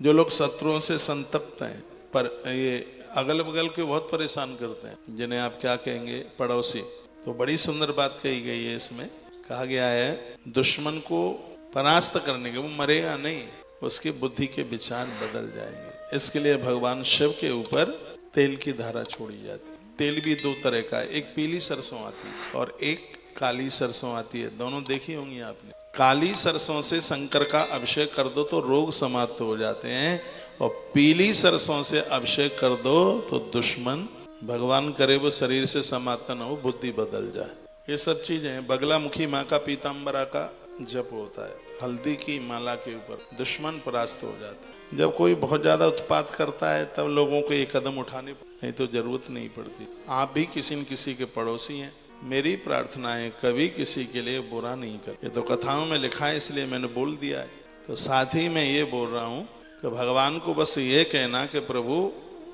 जो लोग शत्रुओं से संतप्त हैं, पर ये अगल बगल के बहुत परेशान करते हैं, जिन्हें आप क्या कहेंगे, पड़ोसी, तो बड़ी सुंदर बात कही गई है। इसमें कहा गया है दुश्मन को परास्त करने के, वो मरेगा नहीं, उसकी बुद्धि के विचार बदल जाएंगे। इसके लिए भगवान शिव के ऊपर तेल की धारा छोड़ी जाती है। तेल भी दो तरह का है, एक पीली सरसों आती है और एक काली सरसों आती है। दोनों देखी होंगी आपने। काली सरसों से शंकर का अभिषेक कर दो तो रोग समाप्त हो जाते हैं, और पीली सरसों से अभिषेक कर दो तो दुश्मन, भगवान करे वो शरीर से समाप्त न हो, बुद्धि बदल जाए। ये सब चीजें बगलामुखी माँ का पीताम्बरा का जप होता है, हल्दी की माला के ऊपर दुश्मन परास्त हो जाता है। जब कोई बहुत ज्यादा उत्पात करता है तब लोगों को एक कदम उठाने, नहीं तो जरूरत नहीं पड़ती। आप भी किसी न किसी के पड़ोसी हैं। मेरी प्रार्थना है कभी किसी के लिए बुरा नहीं कर। ये तो कथाओं में लिखा है इसलिए मैंने बोल दिया है। तो साथ ही मैं ये बोल रहा हूँ कि भगवान को बस ये कहना कि प्रभु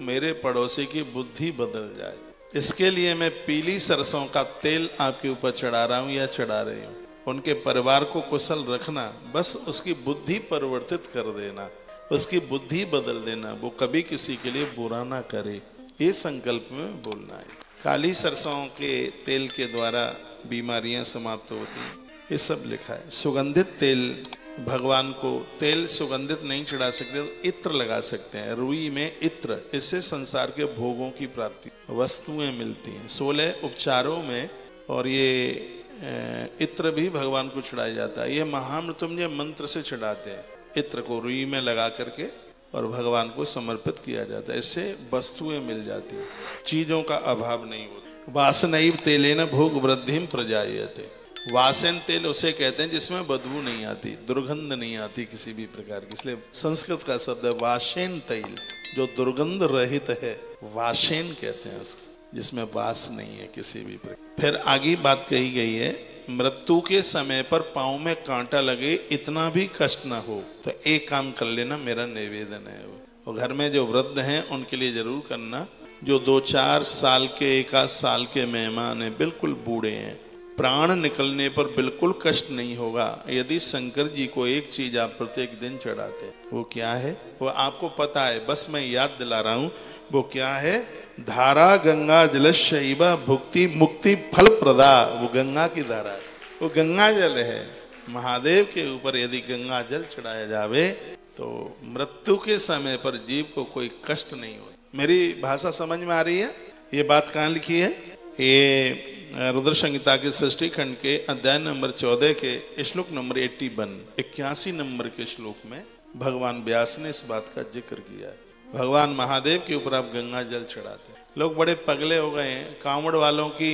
मेरे पड़ोसी की बुद्धि बदल जाए। इसके लिए मैं पीली सरसों का तेल आपके ऊपर चढ़ा रहा हूँ या चढ़ा रही हूँ। उनके परिवार को कुशल रखना, बस उसकी बुद्धि परिवर्तित कर देना, उसकी बुद्धि बदल देना, वो कभी किसी के लिए बुरा ना करे, ये संकल्प में बोलना है। काली सरसों के तेल के द्वारा बीमारियां समाप्त होती हैं, ये सब लिखा है। सुगंधित तेल, भगवान को तेल सुगंधित नहीं चढ़ा सकते तो इत्र लगा सकते हैं। रुई में इत्र, इससे संसार के भोगों की प्राप्ति, वस्तुएं मिलती हैं। 16 उपचारों में और ये इत्र भी भगवान को चढ़ाया जाता है। ये महामृत्युंजय मंत्र से चढ़ाते हैं। इत्र को रुई में लगा करके और भगवान को समर्पित किया जाता है। इससे वस्तुएं मिल जाती हैं, चीजों का अभाव नहीं होता। वासनैव तेलेन भोग वृद्धिम प्रजायते। वासन तेल उसे कहते हैं जिसमें बदबू नहीं आती, दुर्गंध नहीं आती किसी भी प्रकार की, इसलिए संस्कृत का शब्द है वासेन तेल, जो दुर्गंध रहित है, वासेन कहते हैं उसको, जिसमें वास नहीं है किसी भी प्रकार। फिर आगे बात कही गई है, मृत्यु के समय पर पांव में कांटा लगे इतना भी कष्ट ना हो तो एक काम कर लेना, मेरा निवेदन है। और घर में जो वृद्ध हैं उनके लिए जरूर करना। जो 2-4 साल के, 1 साल के मेहमान हैं, बिल्कुल बूढ़े हैं, प्राण निकलने पर बिल्कुल कष्ट नहीं होगा यदि शंकर जी को एक चीज आप प्रत्येक दिन चढ़ाते हैं। वो क्या है, वो आपको पता है, बस मैं याद दिला रहा हूं। वो क्या है, धारा गंगा जलशैव भुक्ति मुक्ति फल प्रदा। वो गंगा की धारा है, वो गंगा जल है। महादेव के ऊपर यदि गंगा जल चढ़ाया जावे तो मृत्यु के समय पर जीव को कोई कष्ट नहीं हो। मेरी भाषा समझ में आ रही है? ये बात कहाँ लिखी है? ये रुद्र संहिता के 6 खंड के अध्याय नंबर 14 के श्लोक नंबर 81 नंबर के श्लोक में भगवान व्यास ने इस बात का जिक्र किया है। भगवान महादेव के ऊपर आप गंगा जल चढ़ाते हैं। लोग बड़े पगले हो गए हैं, कांवड़ वालों की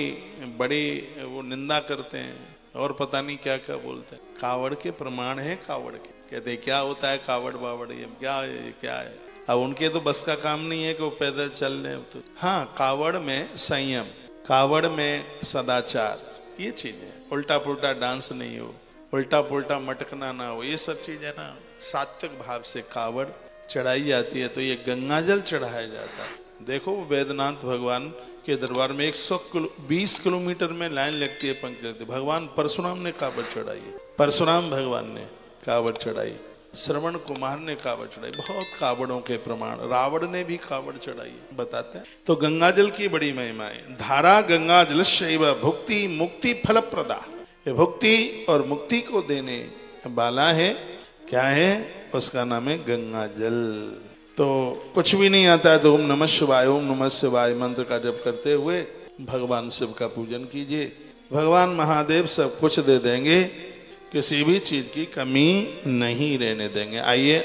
बड़ी वो निंदा करते हैं और पता नहीं क्या क्या बोलते हैं। कावड़ के प्रमाण है, कावड़ के कहते हैं क्या होता है कावड़ बावड़, ये क्या है। अब उनके तो बस का काम नहीं है कि वो पैदल चल रहे। तो हाँ, कावड़ में संयम, कावड़ में सदाचार, ये चीजें, उल्टा पुल्टा डांस नहीं हो, उल्टा पुल्टा मटकना ना हो, ये सब चीजें ना सात्विक भाव से कावड़ चढ़ाई जाती है। तो ये गंगाजल चढ़ाया जाता है। देखो वैद्यनाथ भगवान के दरबार में 120 किलोमीटर में लाइन लगती है, पंक्ति लगती है। भगवान परशुराम ने कावड़ चढ़ाई है, परशुराम भगवान ने कावड़ चढ़ाई, श्रवण कुमार ने कावड़ चढ़ाई, बहुत कावड़ों के प्रमाण, रावण ने भी कावड़ चढ़ाई है, बताते हैं। तो गंगाजल की बड़ी महिमा है। धारा गंगा जलशैव भुक्ति मुक्ति फल प्रदा। ये भुक्ति और मुक्ति को देने वाला है, क्या है, उसका नाम है गंगा जल। तो कुछ भी नहीं आता है तो ओम नमः शिवाय, ओम नमः शिवाय मंत्र का जप करते हुए भगवान शिव का पूजन कीजिए। भगवान महादेव सब कुछ दे देंगे, किसी भी चीज की कमी नहीं रहने देंगे। आइए